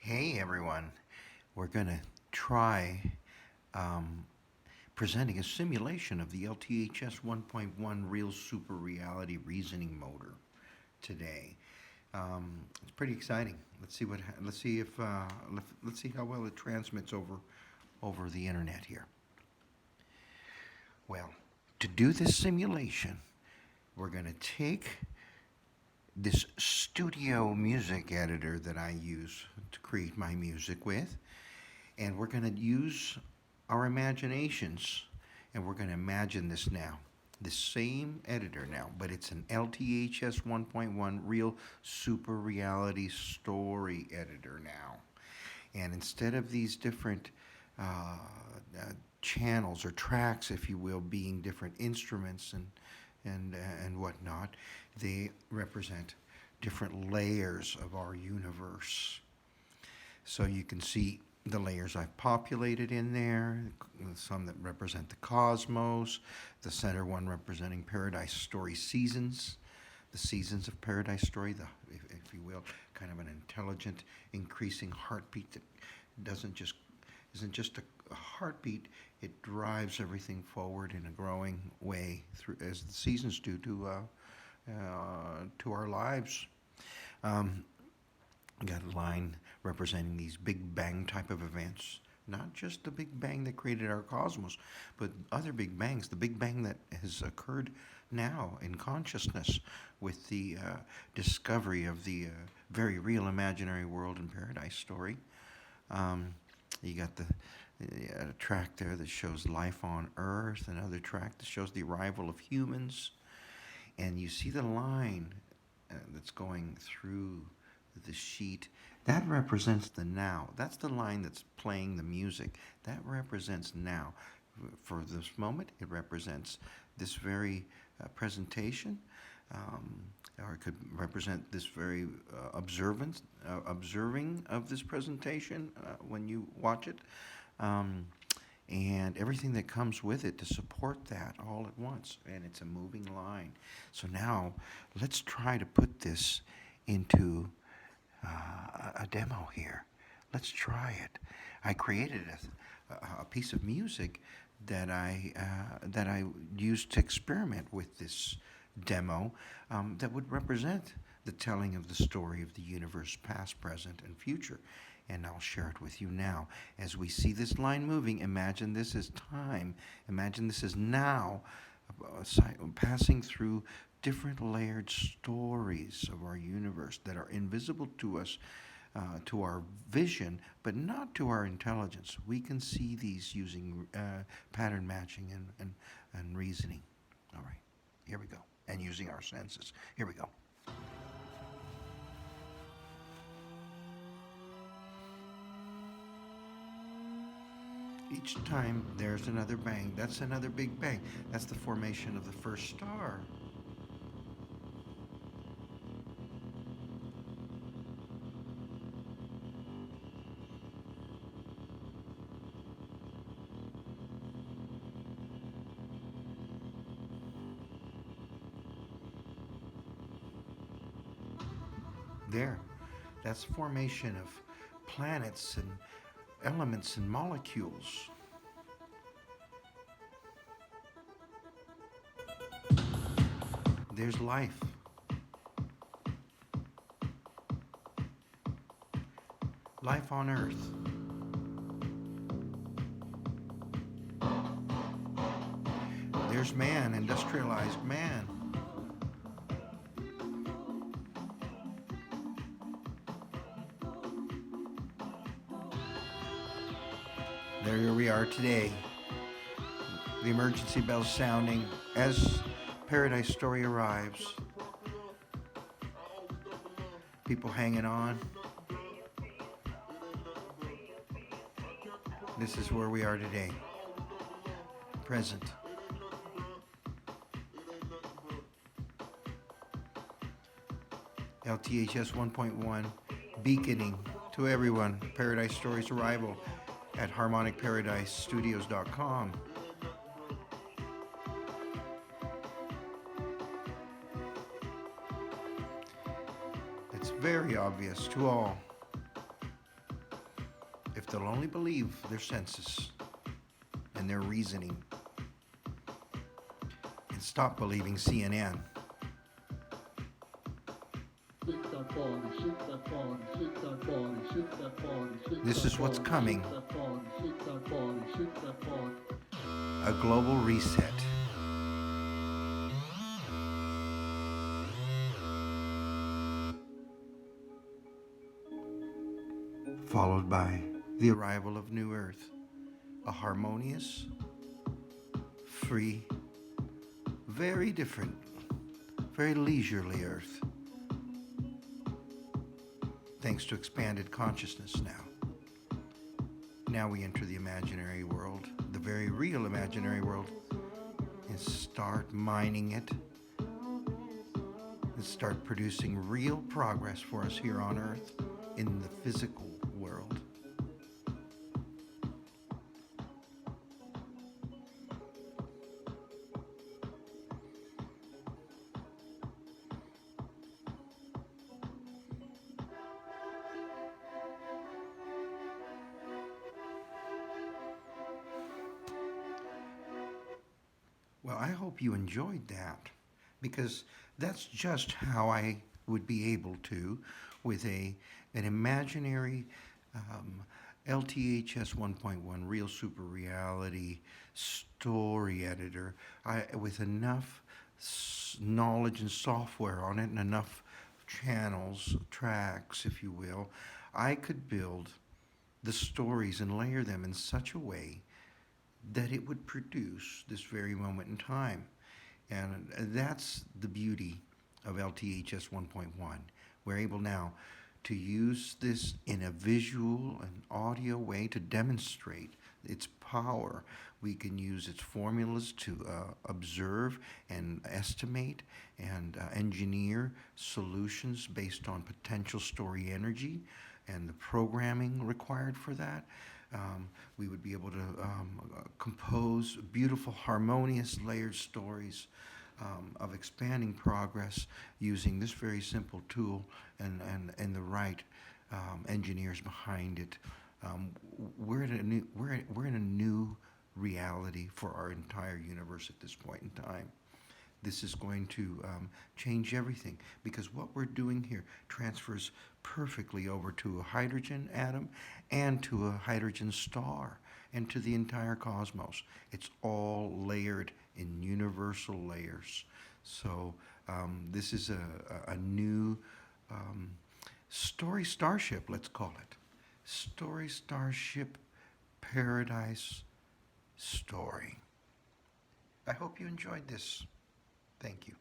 Hey everyone, we're going to try um, presenting a simulation of the LTHS 1.1 Real Super Reality Reasoning Motor today. It's pretty exciting. Let's see how well it transmits over the internet here. Well, to do this simulation, we're going to take this studio music editor that I use to create my music with, and we're going to use our imaginations, and we're going to imagine this now. The same editor now, but it's an LTHS 1.1 Real Super Reality Story Editor now. And instead of these different channels or tracks, if you will, being different instruments and whatnot, they represent different layers of our universe. So you can see the layers I've populated in there, some that represent the cosmos, the center one representing Paradise Story seasons, the seasons of Paradise Story, if you will, kind of an intelligent, increasing heartbeat that isn't just a heartbeat. It drives everything forward in a growing way through as the seasons do to our lives. Got a line representing these Big Bang type of events. Not just the Big Bang that created our cosmos, but other Big Bangs. The Big Bang that has occurred now in consciousness with the discovery of the very real imaginary world in Paradise Story. You got the track there that shows life on Earth, another track that shows the arrival of humans, and you see the line that's going through the sheet. That represents the now. That's the line that's playing the music. That represents now. For this moment, it represents this very presentation, or it could represent this very observing of this presentation when you watch it, and everything that comes with it to support that all at once. And it's a moving line. So now, let's try to put this into a demo here. Let's try it. I created a piece of music that I used to experiment with this demo, that would represent the telling of the story of the universe, past, present, and future. And I'll share it with you now. As we see this line moving, imagine this as time. Imagine this as now, passing through different layered stories of our universe that are invisible to us, to our vision, but not to our intelligence. We can see these using pattern matching and reasoning. All right, here we go. And using our senses. Here we go. Each time there's another bang. That's another big bang. That's the formation of the first star. There. That's formation of planets and elements and molecules. There's life. Life on Earth. There's man, industrialized man. There we are today. The emergency bells sounding as Paradise Story arrives. People hanging on. This is where we are today. Present. LTHS 1.1 beaconing to everyone Paradise Story's arrival at harmonicparadisestudios.com. It's very obvious to all if they'll only believe their senses and their reasoning and stop believing CNN. This is what's coming. A global reset. Followed by the arrival of New Earth. A harmonious, free, very different, very leisurely Earth. Thanks to expanded consciousness now. Now we enter the imaginary world, the very real imaginary world, and start mining it and start producing real progress for us here on Earth in the physical world. Well, I hope you enjoyed that, because that's just how I would be able to, with an imaginary LTHS 1.1 Real Super Reality story editor, with enough knowledge and software on it and enough channels, tracks, if you will, I could build the stories and layer them in such a way that it would produce this very moment in time. And that's the beauty of LTHS 1.1. We're able now to use this in a visual and audio way to demonstrate its power. We can use its formulas to observe and estimate and engineer solutions based on potential story energy and the programming required for that. We would be able to compose beautiful, harmonious, layered stories of expanding progress using this very simple tool and the right engineers behind it. We're in a new reality for our entire universe at this point in time. This is going to change everything, because what we're doing here transfers perfectly over to a hydrogen atom and to a hydrogen star and to the entire cosmos. It's all layered in universal layers. So this is a new story starship, let's call it. Story Starship Paradise Story. I hope you enjoyed this. Thank you.